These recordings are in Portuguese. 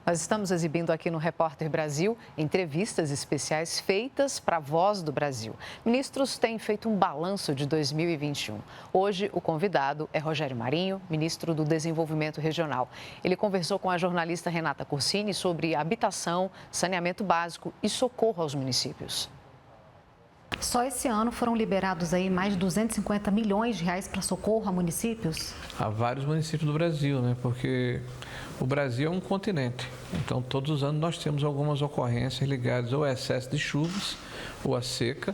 Nós estamos exibindo aqui no Repórter Brasil entrevistas especiais feitas para a Voz do Brasil. Ministros têm feito um balanço de 2021. Hoje, o convidado é Rogério Marinho, ministro do Desenvolvimento Regional. Ele conversou com a jornalista Renata Corsini sobre habitação, saneamento básico e socorro aos municípios. Só esse ano foram liberados aí mais de 250 milhões de reais para socorro a municípios? Há vários municípios do Brasil, né? Porque o Brasil é um continente. Então, todos os anos nós temos algumas ocorrências ligadas ao excesso de chuvas, ou à seca,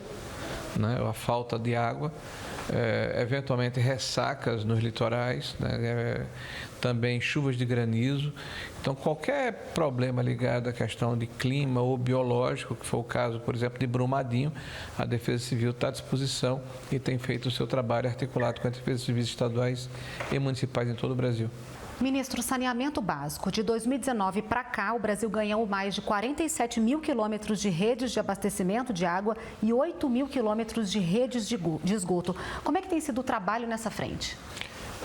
né? Ou à falta de água, eventualmente ressacas nos litorais, né? Também chuvas de granizo. Então, qualquer problema ligado à questão de clima ou biológico, que foi o caso, por exemplo, de Brumadinho, a Defesa Civil está à disposição e tem feito o seu trabalho articulado com as defesas civis estaduais e municipais em todo o Brasil. Ministro, saneamento básico. De 2019 para cá, o Brasil ganhou mais de 47 mil quilômetros de redes de abastecimento de água e 8 mil quilômetros de redes de esgoto. Como é que tem sido o trabalho nessa frente?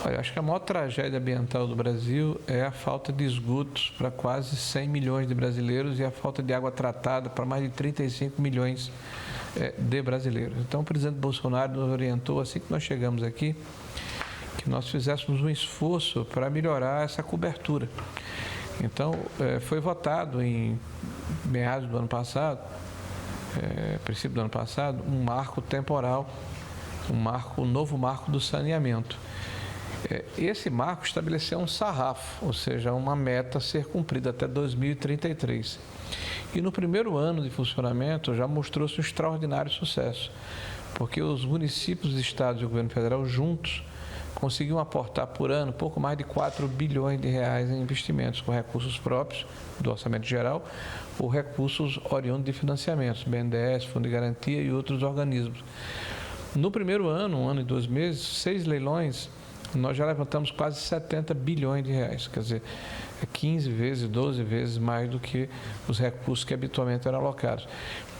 Olha, acho que a maior tragédia ambiental do Brasil é a falta de esgotos para quase 100 milhões de brasileiros e a falta de água tratada para mais de 35 milhões de brasileiros. Então, o presidente Bolsonaro nos orientou, assim que nós chegamos aqui, que nós fizéssemos um esforço para melhorar essa cobertura. Então, foi votado em meados do ano passado, princípio do ano passado, um marco temporal, um novo marco do saneamento. Esse marco estabeleceu um sarrafo, ou seja, uma meta a ser cumprida até 2033. E no primeiro ano de funcionamento já mostrou-se um extraordinário sucesso, porque os municípios, estados e o governo federal juntos conseguiam aportar por ano pouco mais de 4 bilhões de reais em investimentos com recursos próprios do orçamento geral ou recursos oriundos de financiamentos, BNDES, Fundo de Garantia e outros organismos. No primeiro ano, um ano e 2 meses, 6 leilões, nós já levantamos quase 70 bilhões de reais, quer dizer, 15 vezes, 12 vezes mais do que os recursos que habitualmente eram alocados.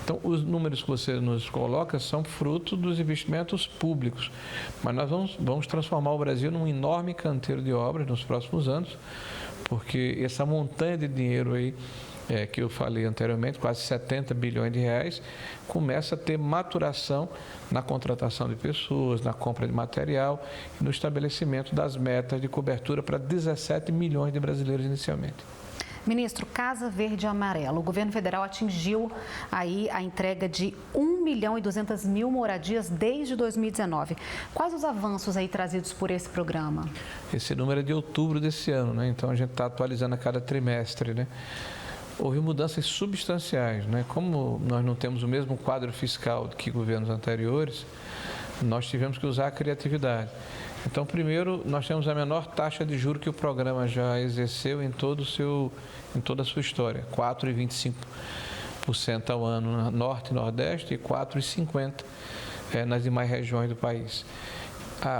Então, os números que você nos coloca são fruto dos investimentos públicos, mas nós vamos transformar o Brasil num enorme canteiro de obras nos próximos anos, porque essa montanha de dinheiro aí, que eu falei anteriormente, quase 70 bilhões de reais, começa a ter maturação na contratação de pessoas, na compra de material e no estabelecimento das metas de cobertura para 17 milhões de brasileiros inicialmente. Ministro, Casa Verde e Amarelo, o governo federal atingiu aí a entrega de 1.200.000 moradias desde 2019. Quais os avanços aí trazidos por esse programa? Esse número é de outubro desse ano, né? Então a gente está atualizando a cada trimestre, né? Houve mudanças substanciais, né? Como nós não temos o mesmo quadro fiscal que governos anteriores, nós tivemos que usar a criatividade. Então, primeiro, nós temos a menor taxa de juros que o programa já exerceu em toda a sua história, 4,25% ao ano no Norte e Nordeste e 4,50% nas demais regiões do país.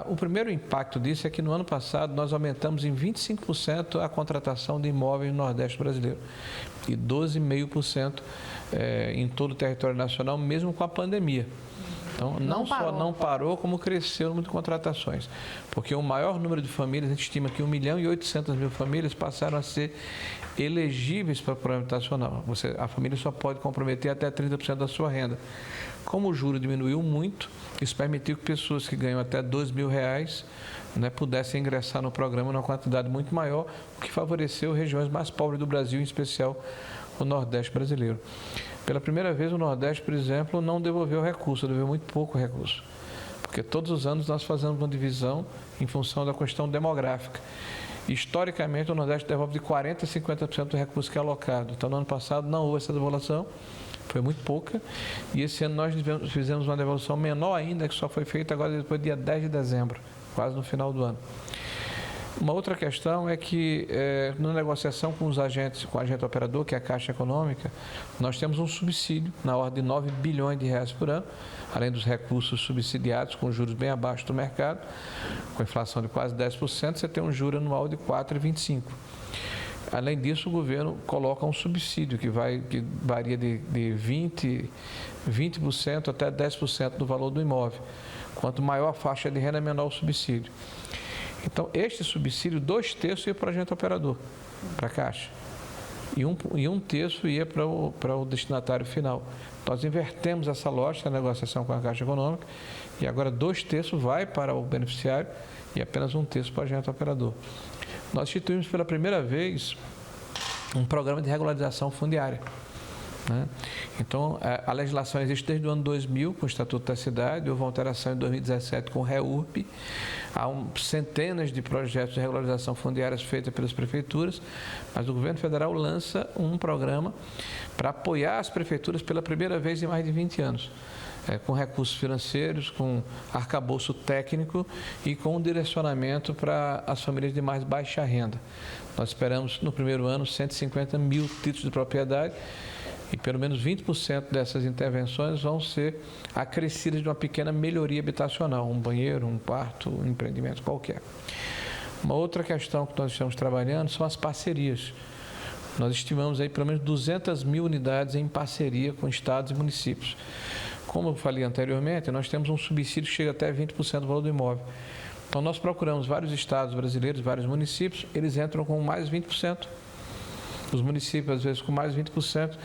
O primeiro impacto disso é que no ano passado nós aumentamos em 25% a contratação de imóveis no Nordeste brasileiro e 12,5% em todo o território nacional, mesmo com a pandemia. Então, não só não parou, como cresceu o número de contratações, porque o maior número de famílias, a gente estima que 1.800.000 famílias passaram a ser elegíveis para o programa habitacional. A família só pode comprometer até 30% da sua renda. Como o juro diminuiu muito, isso permitiu que pessoas que ganham até R$2.000, né, pudessem ingressar no programa numa quantidade muito maior, o que favoreceu regiões mais pobres do Brasil, em especial o Nordeste brasileiro. Pela primeira vez, o Nordeste, por exemplo, não devolveu recurso, devolveu muito pouco recurso, porque todos os anos nós fazemos uma divisão em função da questão demográfica. Historicamente, o Nordeste devolve de 40% a 50% do recurso que é alocado. Então, no ano passado, não houve essa devolução, foi muito pouca, e esse ano nós fizemos uma devolução menor ainda, que só foi feita agora depois do dia 10 de dezembro, quase no final do ano. Uma outra questão é que, na negociação com os agentes, com o agente operador, que é a Caixa Econômica, nós temos um subsídio na ordem de 9 bilhões de reais por ano, além dos recursos subsidiados, com juros bem abaixo do mercado, com inflação de quase 10%, você tem um juro anual de 4,25%. Além disso, o governo coloca um subsídio que varia de 20% até 10% do valor do imóvel. Quanto maior a faixa de renda, menor o subsídio. Então, este subsídio, 2/3 ia para o agente operador, para a Caixa. e um terço ia para o destinatário final. Nós invertemos essa lógica, a negociação com a Caixa Econômica, e agora 2/3 vai para o beneficiário e apenas 1/3 para o agente operador. Nós instituímos pela primeira vez um programa de regularização fundiária, né? Então, a legislação existe desde o ano 2000, com o Estatuto da Cidade, houve uma alteração em 2017 com o REURB, há centenas de projetos de regularização fundiária feitos pelas prefeituras, mas o governo federal lança um programa para apoiar as prefeituras pela primeira vez em mais de 20 anos. Com recursos financeiros, com arcabouço técnico e com um direcionamento para as famílias de mais baixa renda. Nós esperamos, no primeiro ano, 150 mil títulos de propriedade e pelo menos 20% dessas intervenções vão ser acrescidas de uma pequena melhoria habitacional, um banheiro, um quarto, um empreendimento qualquer. Uma outra questão que nós estamos trabalhando são as parcerias. Nós estimamos aí pelo menos 200 mil unidades em parceria com estados e municípios. Como eu falei anteriormente, nós temos um subsídio que chega até 20% do valor do imóvel. Então, nós procuramos vários estados brasileiros, vários municípios, eles entram com mais 20%. Os municípios, às vezes, com mais 20%.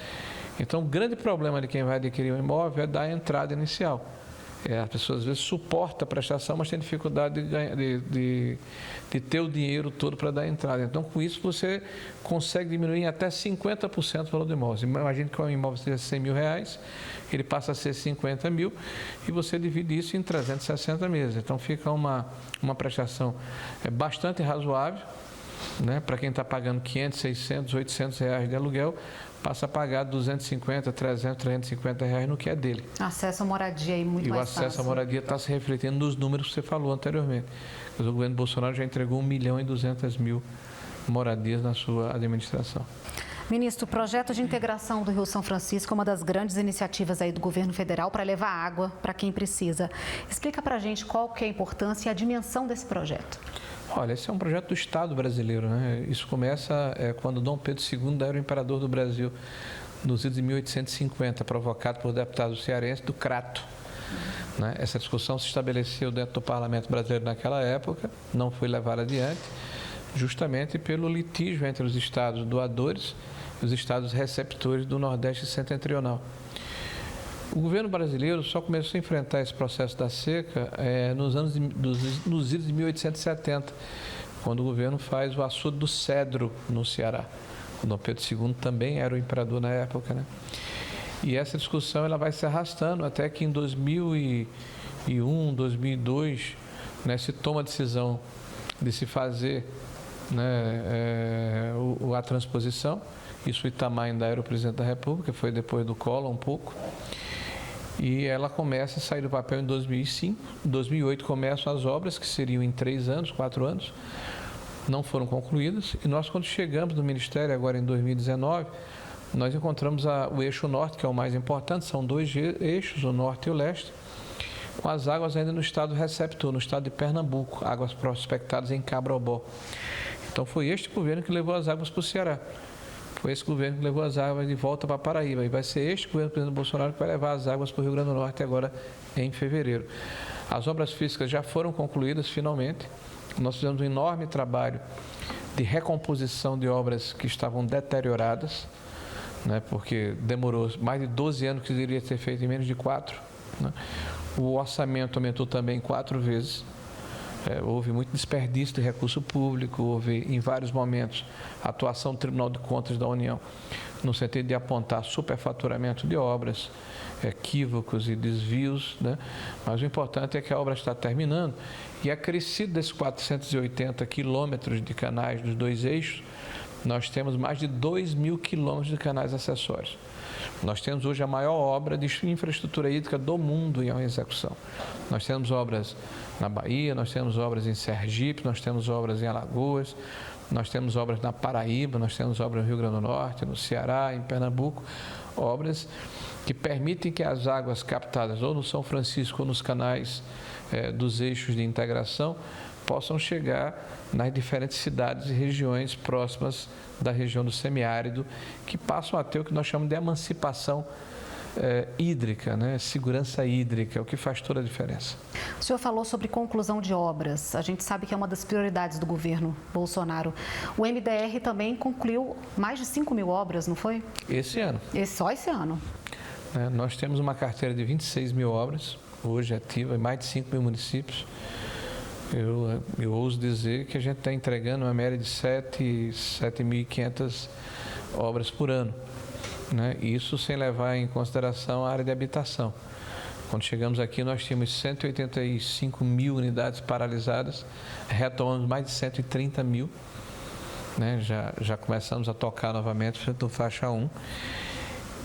Então, o grande problema de quem vai adquirir um imóvel é dar a entrada inicial. As pessoas, às vezes, suportam a prestação, mas tem dificuldade de ter o dinheiro todo para dar a entrada. Então, com isso, você consegue diminuir em até 50% o valor do imóvel. Imagine que um imóvel seja 100 mil reais, ele passa a ser 50 mil e você divide isso em 360 meses. Então, fica uma prestação bastante razoável, né? Para quem está pagando 500, 600, 800 reais de aluguel, passa a pagar 250, 300, 350 reais no que é dele. Acesso à moradia aí muito mais fácil. E o acesso à moradia está se refletindo nos números que você falou anteriormente. O governo Bolsonaro já entregou 1.200.000 moradias na sua administração. Ministro, o projeto de integração do Rio São Francisco é uma das grandes iniciativas aí do governo federal para levar água para quem precisa. Explica para a gente qual que é a importância e a dimensão desse projeto. Olha, esse é um projeto do Estado brasileiro, né? Isso começa quando Dom Pedro II era o imperador do Brasil, nos idos de 1850, provocado por deputados cearenses do Crato. Né? Essa discussão se estabeleceu dentro do parlamento brasileiro naquela época, não foi levada adiante, justamente pelo litígio entre os estados doadores e os estados receptores do Nordeste Setentrional. O governo brasileiro só começou a enfrentar esse processo da seca nos idos de 1870, quando o governo faz o açude do Cedro, no Ceará. O Dom Pedro II também era o imperador na época, né? E essa discussão ela vai se arrastando até que em 2001, 2002, né, se toma a decisão de se fazer, né, a transposição. Isso o Itamar ainda era o presidente da República, foi depois do Collor um pouco. E ela começa a sair do papel em 2005. Em 2008 começam as obras, que seriam em 3 anos, 4 anos. Não foram concluídas. E nós, quando chegamos no Ministério, agora em 2019, nós encontramos o eixo norte, que é o mais importante. São 2 eixos, o norte e o leste, com as águas ainda no estado receptor, no estado de Pernambuco, águas prospectadas em Cabrobó. Então, foi este governo que levou as águas para o Ceará. Foi esse governo que levou as águas de volta para Paraíba. E vai ser este governo do presidente Bolsonaro que vai levar as águas para o Rio Grande do Norte agora em fevereiro. As obras físicas já foram concluídas finalmente. Nós fizemos um enorme trabalho de recomposição de obras que estavam deterioradas, né, porque demorou mais de 12 anos que deveria ter feito em menos de 4. Né. O orçamento aumentou também 4 vezes. Houve muito desperdício de recurso público, houve em vários momentos a atuação do Tribunal de Contas da União no sentido de apontar superfaturamento de obras, equívocos e desvios, né? Mas o importante é que a obra está terminando e acrescido desses 480 quilômetros de canais dos 2 eixos, nós temos mais de 2.000 quilômetros de canais acessórios. Nós temos hoje a maior obra de infraestrutura hídrica do mundo em execução. Nós temos obras na Bahia, nós temos obras em Sergipe, nós temos obras em Alagoas, nós temos obras na Paraíba, nós temos obras no Rio Grande do Norte, no Ceará, em Pernambuco, obras que permitem que as águas captadas ou no São Francisco ou nos canais dos eixos de integração possam chegar nas diferentes cidades e regiões próximas da região do semiárido, que passam a ter o que nós chamamos de emancipação hídrica, né? Segurança hídrica, o que faz toda a diferença. O senhor falou sobre conclusão de obras. A gente sabe que é uma das prioridades do governo Bolsonaro. O MDR também concluiu mais de 5.000 obras, não foi? Esse ano. Só esse ano. Nós temos uma carteira de 26.000 obras, hoje ativa, em mais de 5.000 municípios. Eu ouso dizer que a gente está entregando uma média de 7.500 obras por ano, né? Isso sem levar em consideração a área de habitação. Quando chegamos aqui, nós tínhamos 185.000 unidades paralisadas, retomamos mais de 130.000, né? Já começamos a tocar novamente no faixa 1.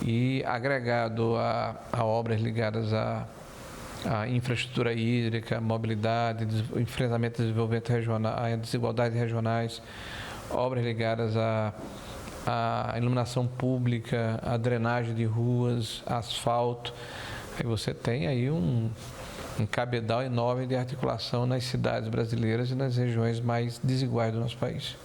E agregado a obras ligadas à infraestrutura hídrica, mobilidade, enfrentamento do desenvolvimento regional, a desigualdades regionais, obras ligadas à iluminação pública, à drenagem de ruas, asfalto. Aí você tem aí um cabedal enorme de articulação nas cidades brasileiras e nas regiões mais desiguais do nosso país.